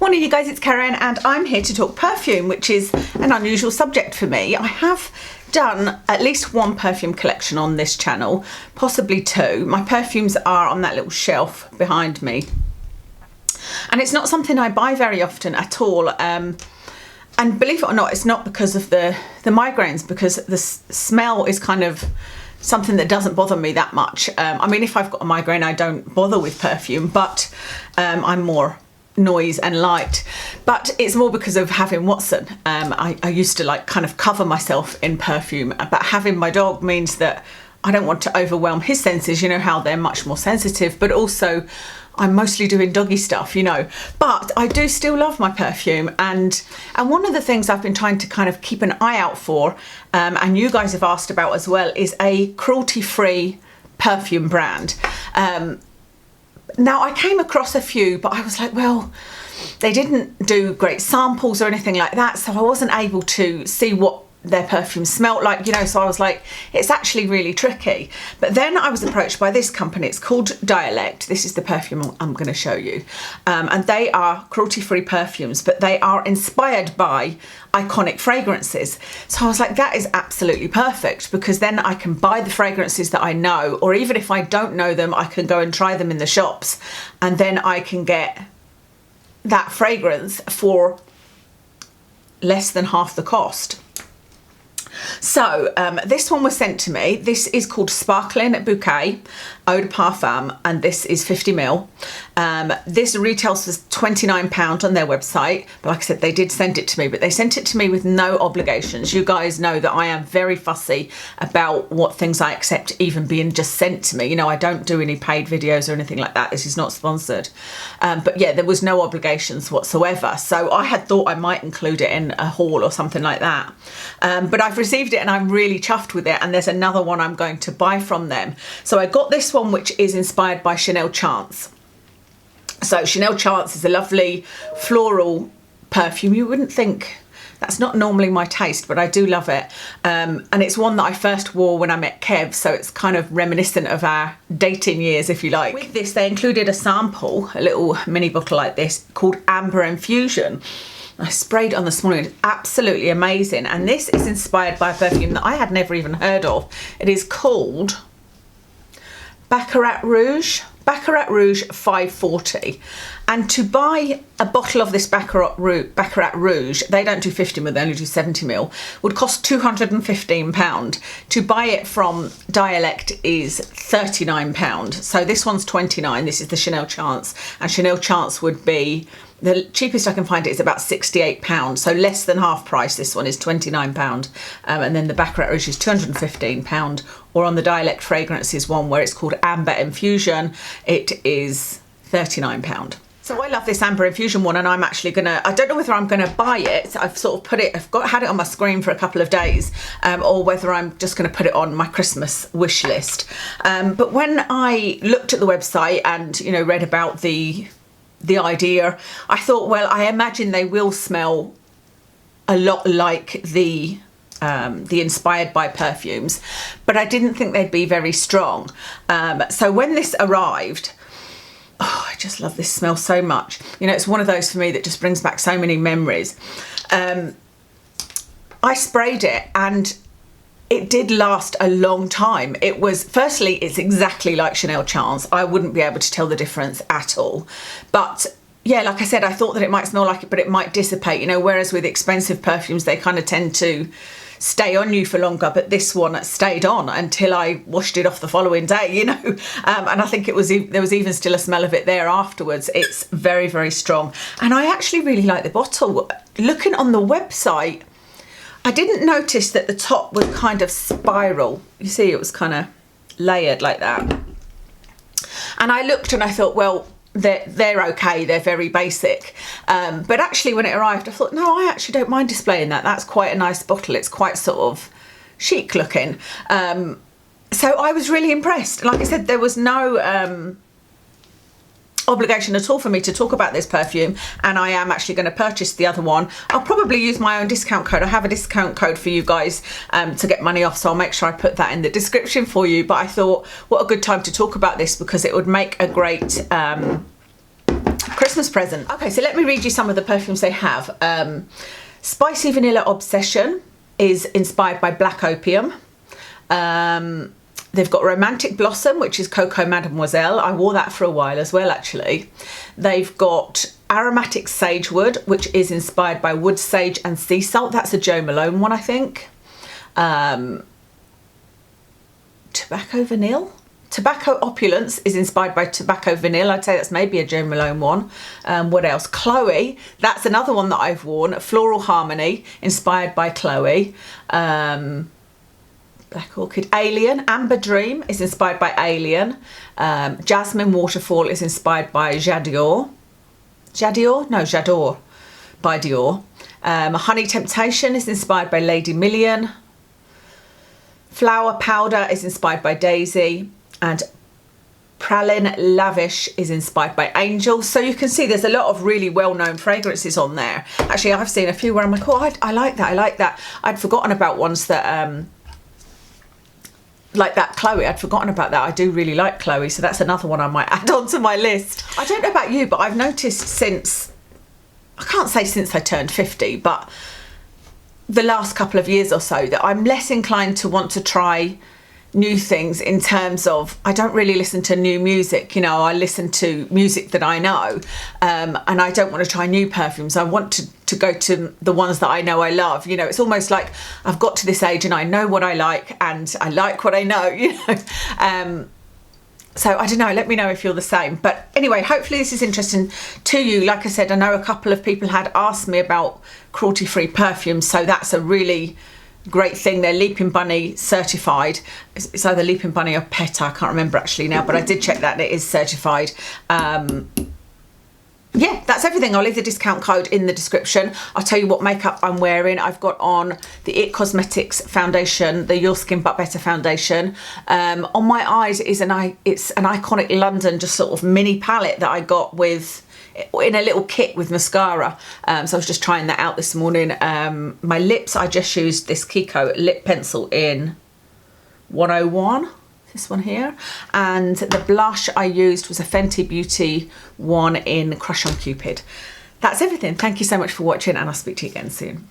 Morning you guys, it's Karen and I'm here to talk perfume, which is an unusual subject for me. I have done at least one perfume collection on this channel, possibly two. My perfumes are on that little shelf behind me. And it's not something I buy very often at all. And believe it or not, it's not because of the migraines, because the smell is kind of something that doesn't bother me that much. I mean, if I've got a migraine, I don't bother with perfume, but I'm more noise and light. But it's more because of having Watson. I used to like kind of cover myself in perfume, but having my dog means that I don't want to overwhelm his senses. You know how they're much more sensitive, but also I'm mostly doing doggy stuff, you know. But I do still love my perfume, and one of the things I've been trying to kind of keep an eye out for, and you guys have asked about as well, is a cruelty-free perfume brand. Now I came across a few, but I was like, well, they didn't do great samples or anything like that, so I wasn't able to see what their perfume smelled like, you know, so I was like, it's actually really tricky. But then I was approached by this company. It's called Dialect. This is the perfume I'm going to show you, and they are cruelty-free perfumes, but they are inspired by iconic fragrances. So I was like, that is absolutely perfect, because then I can buy the fragrances that I know, or even if I don't know them, I can go and try them in the shops, and then I can get that fragrance for less than half the cost. So this one was sent to me. This is called Sparkling Bouquet Eau de Parfum, and this is 50ml. This retails for £29 on their website, but like I said, they did send it to me, but they sent it to me with no obligations. You guys know that I am very fussy about what things I accept even being just sent to me. You know, I don't do any paid videos or anything like that. This is not sponsored. But yeah, there was no obligations whatsoever. So I had thought I might include it in a haul or something like that. But I've received it and I'm really chuffed with it, and there's another one I'm going to buy from them. So I got this one, which is inspired by Chanel Chance. So Chanel Chance is a lovely floral perfume. You wouldn't think, that's not normally my taste, but I do love it. And it's one that I first wore when I met Kev, so it's kind of reminiscent of our dating years, if you like. With this, they included a sample, a little mini bottle like this, called Amber Infusion. I sprayed it on this morning. It's absolutely amazing. And this is inspired by a perfume that I had never even heard of. It is called Baccarat Rouge 540. And to buy a bottle of this Baccarat Rouge, they don't do 50ml, they only do 70ml, would cost £215. To buy it from Dialect is £39. So this one's £29. This is the Chanel Chance, and Chanel Chance would be, the cheapest I can find it is about £68, so less than half price. This one is £29, and then the Baccarat Rouge is £215, or on the Dialect Fragrances one where it's called Amber Infusion, it is £39. So I love this Amber Infusion one, and I'm actually gonna, I don't know whether I'm gonna buy it. I've sort of put it, had it on my screen for a couple of days, or whether I'm just gonna put it on my Christmas wish list. But when I looked at the website and, you know, read about the idea, I thought, well, I imagine they will smell a lot like the inspired by perfumes, but I didn't think they'd be very strong. So when this arrived, oh, I just love this smell so much. You know, it's one of those for me that just brings back so many memories. I sprayed it and it did last a long time. It was, firstly, it's exactly like Chanel Chance. I wouldn't be able to tell the difference at all. But yeah, like I said, I thought that it might smell like it, but it might dissipate, you know, whereas with expensive perfumes, they kind of tend to stay on you for longer, but this one stayed on until I washed it off the following day, you know. And I think there was even still a smell of it there afterwards. It's very, very strong. And I actually really like the bottle. Looking on the website, I didn't notice that the top was kind of spiral. You see, it was kind of layered like that. And I looked and I thought, well, they're okay, they're very basic. But actually when it arrived, I thought, no, I actually don't mind displaying that. That's quite a nice bottle. It's quite sort of chic looking. So I was really impressed. Like I said, there was no obligation at all for me to talk about this perfume, and I am actually going to purchase the other one. I'll probably use my own discount code. I have a discount code for you guys to get money off, so I'll make sure I put that in the description for you. But I thought, what a good time to talk about this, because it would make a great Christmas present. Okay, so let me read you some of the perfumes they have. Spicy Vanilla Obsession is inspired by Black Opium. They've got Romantic Blossom, which is Coco Mademoiselle. I wore that for a while as well, actually. They've got Aromatic Sagewood, which is inspired by wood sage and sea salt. That's a Jo Malone one, I think. Tobacco Vanille. Tobacco Opulence is inspired by Tobacco Vanille. I'd say that's maybe a Jo Malone one. What else? Chloe. That's another one that I've worn. Floral Harmony, inspired by Chloe. Black Orchid. Alien. Amber Dream is inspired by Alien. Jasmine Waterfall is inspired by J'adore. J'adore? No, J'adore by Dior. Honey Temptation is inspired by Lady Million. Flower Powder is inspired by Daisy. And Praline Lavish is inspired by Angel. So you can see there's a lot of really well-known fragrances on there. Actually, I've seen a few where I'm like, oh, I like that, I like that. I'd forgotten about ones that, like that Chloe, I'd forgotten about that. I do really like Chloe, so that's another one I might add onto my list. I don't know about you, but I've noticed since, I can't say since I turned 50, but the last couple of years or so, that I'm less inclined to want to try new things in terms of, I don't really listen to new music, you know, I listen to music that I know, and I don't want to try new perfumes. I want to go to the ones that I know I love. You know, it's almost like I've got to this age and I know what I like and I like what I know, you know. So I don't know, let me know if you're the same. But anyway, hopefully this is interesting to you. Like I said, I know a couple of people had asked me about cruelty-free perfumes, so that's a really great thing. They're Leaping Bunny certified. It's either Leaping Bunny or PETA, I can't remember actually now, but I did check that and it is certified. Yeah, that's everything. I'll leave the discount code in the description. I'll tell you what makeup I'm wearing. I've got on the IT Cosmetics foundation, the Your Skin But Better foundation. On my eyes it's an Iconic London just sort of mini palette that I got with in a little kit with mascara. So I was just trying that out this morning. My lips, I just used this Kiko lip pencil in 101. This one here, and the blush I used was a Fenty Beauty one in Crush on Cupid. That's everything. Thank you so much for watching, and I'll speak to you again soon.